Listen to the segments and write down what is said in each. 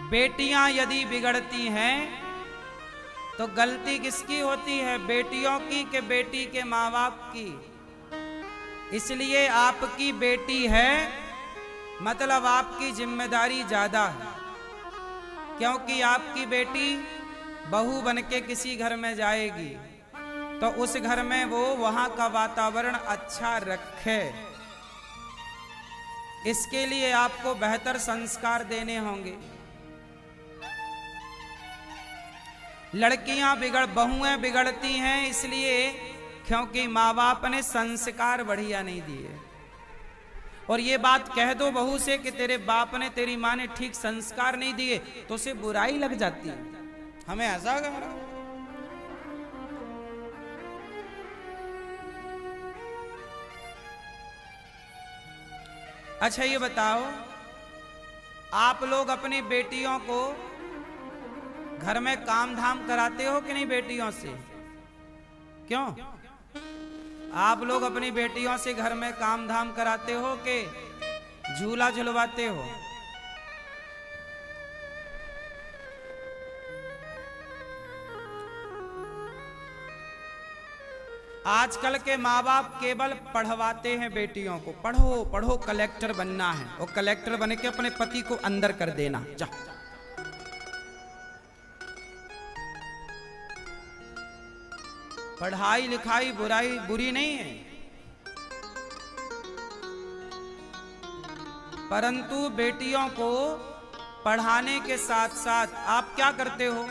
बेटियां यदि बिगड़ती हैं तो गलती किसकी होती है, बेटियों की कि बेटी के माँ बाप की। इसलिए आपकी बेटी है मतलब आपकी जिम्मेदारी ज्यादा है, क्योंकि आपकी बेटी बहू बनके किसी घर में जाएगी तो उस घर में वो वहां का वातावरण अच्छा रखे। इसके लिए आपको बेहतर संस्कार देने होंगे। लड़कियां बहुएं बिगड़ती हैं इसलिए क्योंकि माँ बाप ने संस्कार बढ़िया नहीं दिए। और ये बात कह दो बहू से कि तेरे बाप ने तेरी माँ ने ठीक संस्कार नहीं दिए तो उसे बुराई लग जाती है। हमें ऐसा कहा। अच्छा ये बताओ, आप लोग अपनी बेटियों को घर में काम धाम कराते हो कि नहीं बेटियों से? क्यों? आप लोग अपनी बेटियों से घर में काम धाम कराते हो कि झूला झुलवाते हो? आजकल के माँ बाप केवल पढ़वाते हैं बेटियों को, पढ़ो पढ़ो कलेक्टर बनना है, और कलेक्टर बन के अपने पति को अंदर कर देना। जा पढ़ाई लिखाई बुरी नहीं है, परंतु बेटियों को पढ़ाने के साथ साथ आप क्या करते हो?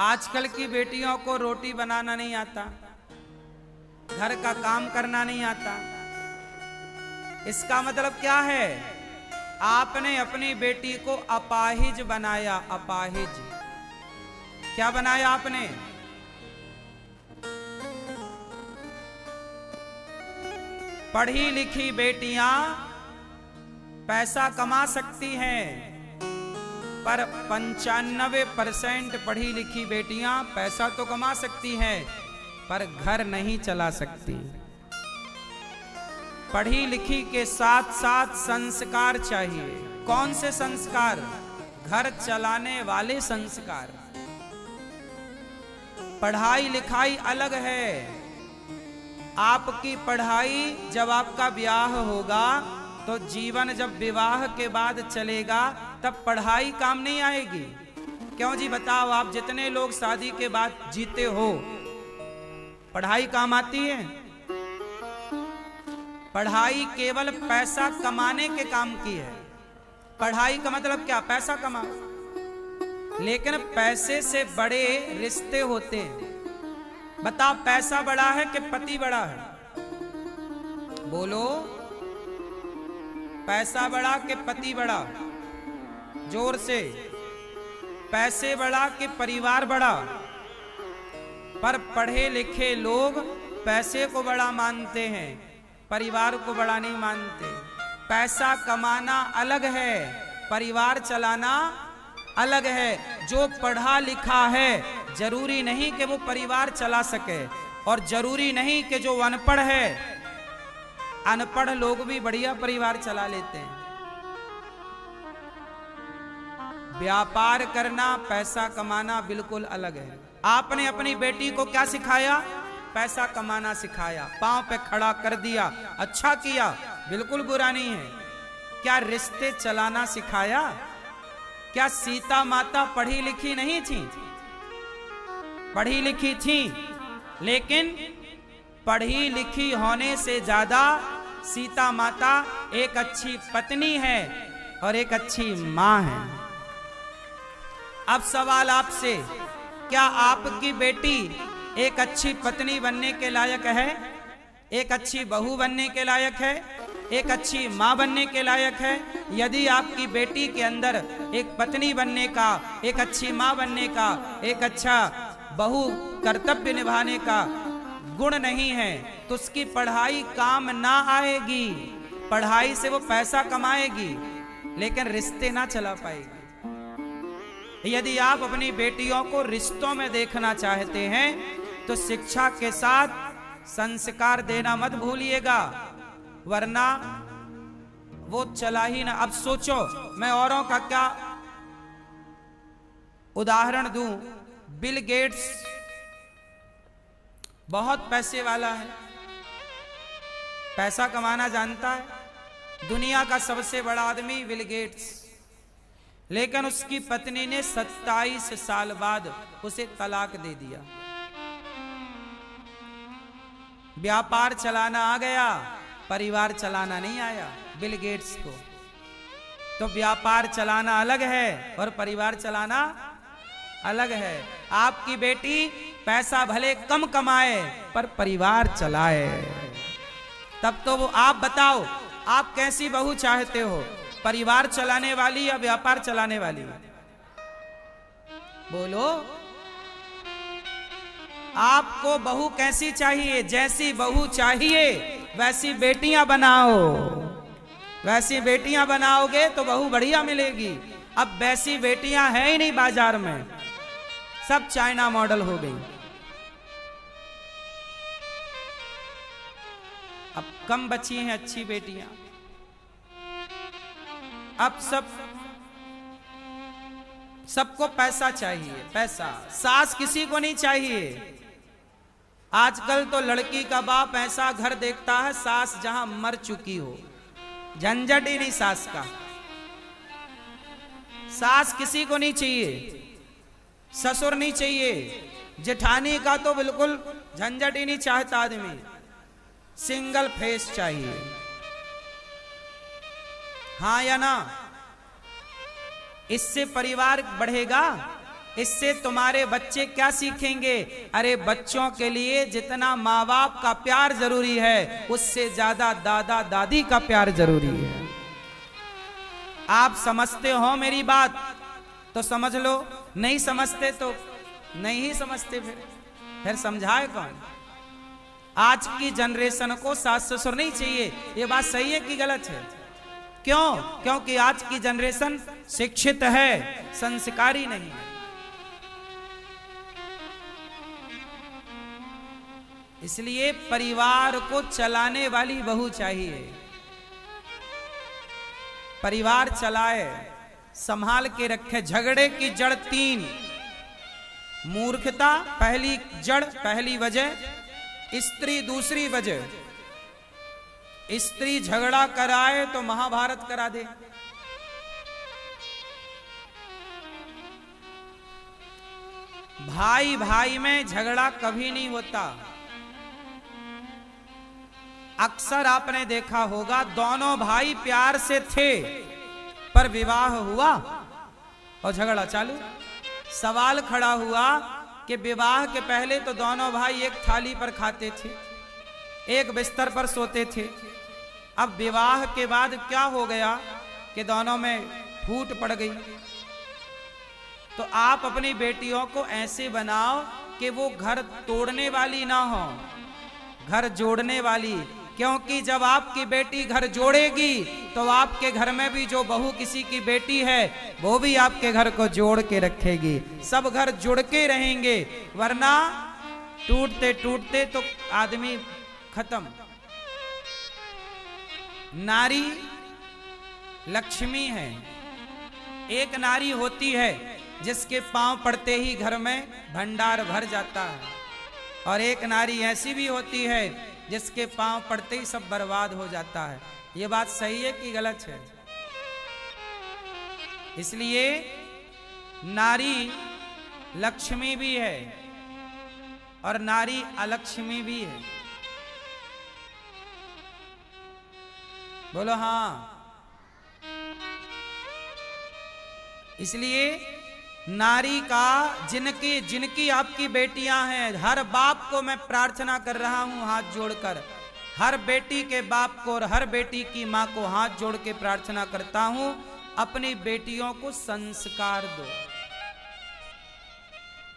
आजकल की बेटियों को रोटी बनाना नहीं आता, घर का काम करना नहीं आता। इसका मतलब क्या है? आपने अपनी बेटी को अपाहिज बनाया। अपाहिज क्या बनाया आपने? पढ़ी लिखी बेटियां पैसा कमा सकती हैं, पर 95% पढ़ी लिखी बेटियां पैसा तो कमा सकती हैं पर घर नहीं चला सकती। पढ़ी लिखी के साथ साथ संस्कार चाहिए। कौन से संस्कार? घर चलाने वाले संस्कार। पढ़ाई लिखाई अलग है। आपकी पढ़ाई जब आपका ब्याह होगा तो जीवन जब विवाह के बाद चलेगा तब पढ़ाई काम नहीं आएगी। क्यों जी बताओ, आप जितने लोग शादी के बाद जीते हो पढ़ाई काम आती है? पढ़ाई केवल पैसा कमाने के काम की है। पढ़ाई का मतलब क्या? पैसा कमाओ। लेकिन पैसे से बड़े रिश्ते होते हैं। बताओ, पैसा बड़ा है कि पति बड़ा है? बोलो, पैसा बड़ा कि पति बड़ा? जोर से। पैसे बड़ा कि परिवार बड़ा? पर पढ़े लिखे लोग पैसे को बड़ा मानते हैं, परिवार को बड़ा नहीं मानते। पैसा कमाना अलग है, परिवार चलाना अलग है। जो पढ़ा लिखा है जरूरी नहीं कि वो परिवार चला सके, और जरूरी नहीं कि जो अनपढ़ है, अनपढ़ लोग भी बढ़िया परिवार चला लेते हैं। व्यापार करना, पैसा कमाना बिल्कुल अलग है। आपने अपनी बेटी को क्या सिखाया? पैसा कमाना सिखाया, पांव पे खड़ा कर दिया, अच्छा किया, बिल्कुल बुरा नहीं है। क्या रिश्ते चलाना सिखाया? क्या सीता माता पढ़ी लिखी नहीं थी? पढ़ी लिखी थी, लेकिन पढ़ी लिखी होने से ज्यादा सीता माता एक अच्छी पत्नी है और एक अच्छी मां है। अब सवाल आपसे, क्या आपकी बेटी एक अच्छी पत्नी बनने के लायक है? एक अच्छी बहू बनने के लायक है? एक अच्छी मां बनने के लायक है? यदि आपकी बेटी के अंदर एक पत्नी बनने का, एक अच्छी मां बनने का, एक अच्छा बहु कर्तव्य निभाने का गुण नहीं है तो उसकी पढ़ाई काम ना आएगी। पढ़ाई से वो पैसा कमाएगी लेकिन रिश्ते ना चला पाएगी। यदि आप अपनी बेटियों को रिश्तों में देखना चाहते हैं तो शिक्षा के साथ संस्कार देना मत भूलिएगा, वरना वो चला ही ना। अब सोचो, मैं औरों का क्या उदाहरण दूं, बिल गेट्स बहुत पैसे वाला है, पैसा कमाना जानता है, दुनिया का सबसे बड़ा आदमी बिल गेट्स, लेकिन उसकी पत्नी ने 27 साल बाद उसे तलाक दे दिया। व्यापार चलाना आ गया, परिवार चलाना नहीं आया बिल गेट्स को। तो व्यापार चलाना अलग है और परिवार चलाना अलग है। आपकी बेटी पैसा भले कम कमाए पर परिवार चलाए, तब तो वो। आप बताओ, आप कैसी बहू चाहते हो, परिवार चलाने वाली या व्यापार चलाने वाली? बोलो, आपको बहू कैसी चाहिए? जैसी बहू चाहिए वैसी बेटियां बनाओ, वैसी बेटियां बनाओगे तो बहू बढ़िया मिलेगी। अब वैसी बेटियां हैं ही नहीं बाजार में, सब चाइना मॉडल हो गई। अब कम बची हैं अच्छी बेटियां। अब सबको पैसा चाहिए, पैसा। सास किसी को नहीं चाहिए। आजकल तो लड़की का बाप ऐसा घर देखता है, सास जहां मर चुकी हो, झंझट ही नहीं सास का। सास किसी को नहीं चाहिए, ससुर नहीं चाहिए, जेठानी का तो बिल्कुल झंझट ही नहीं चाहता आदमी। सिंगल फेस चाहिए, हाँ या ना? इससे परिवार बढ़ेगा, इससे तुम्हारे बच्चे क्या सीखेंगे? अरे बच्चों के लिए जितना माँ बाप का प्यार जरूरी है, उससे ज्यादा दादा दादी का प्यार जरूरी है। आप समझते हो मेरी बात तो समझ लो, नहीं समझते तो नहीं ही समझते। फिर समझाए कौन? आज की जनरेशन को सास ससुर नहीं चाहिए। ये बात सही है कि गलत है? क्यों? क्योंकि आज की जनरेशन शिक्षित है, संस्कारी नहीं है। इसलिए परिवार को चलाने वाली बहू चाहिए, परिवार चलाए, संभाल के रखे। झगड़े की जड़ 3: मूर्खता पहली जड़, पहली वजह, स्त्री दूसरी वजह। स्त्री झगड़ा कराए तो महाभारत करा दे। भाई भाई में झगड़ा कभी नहीं होता। अक्सर आपने देखा होगा, दोनों भाई प्यार से थे पर विवाह हुआ और झगड़ा चालू। सवाल खड़ा हुआ कि विवाह के पहले तो दोनों भाई एक थाली पर खाते थे, एक बिस्तर पर सोते थे। अब विवाह के बाद क्या हो गया कि दोनों में फूट पड़ गई। तो आप अपनी बेटियों को ऐसे बनाओ कि वो घर तोड़ने वाली ना हो, घर जोड़ने वाली। क्योंकि जब आपकी बेटी घर जोड़ेगी तो आपके घर में भी जो बहू किसी की बेटी है वो भी आपके घर को जोड़ के रखेगी। सब घर जुड़ के रहेंगे, वरना टूटते टूटते तो आदमी खत्म। नारी लक्ष्मी है। एक नारी होती है जिसके पांव पड़ते ही घर में भंडार भर जाता है, और एक नारी ऐसी भी होती है जिसके पांव पड़ते ही सब बर्बाद हो जाता है। ये बात सही है कि गलत है? इसलिए नारी लक्ष्मी भी है और नारी अलक्ष्मी भी है। बोलो हाँ। इसलिए नारी का, जिनकी आपकी बेटियां हैं, हर बाप को मैं प्रार्थना कर रहा हूं हाथ जोड़कर, हर बेटी के बाप को और हर बेटी की मां को हाथ जोड़ के प्रार्थना करता हूं, अपनी बेटियों को संस्कार दो।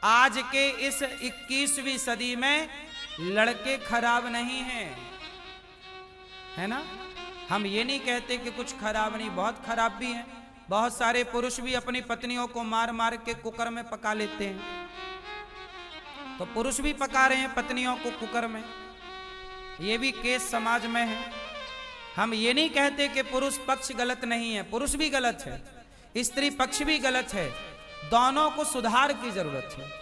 आज के इस 21वीं सदी में लड़के खराब नहीं हैं, है ना? हम ये नहीं कहते कि कुछ खराब नहीं, बहुत खराब भी हैं। बहुत सारे पुरुष भी अपनी पत्नियों को मार मार के कुकर में पका लेते हैं। तो पुरुष भी पका रहे हैं पत्नियों को कुकर में, ये भी केस समाज में है। हम ये नहीं कहते कि पुरुष पक्ष गलत नहीं है, पुरुष भी गलत है, स्त्री पक्ष भी गलत है, दोनों को सुधार की जरूरत है।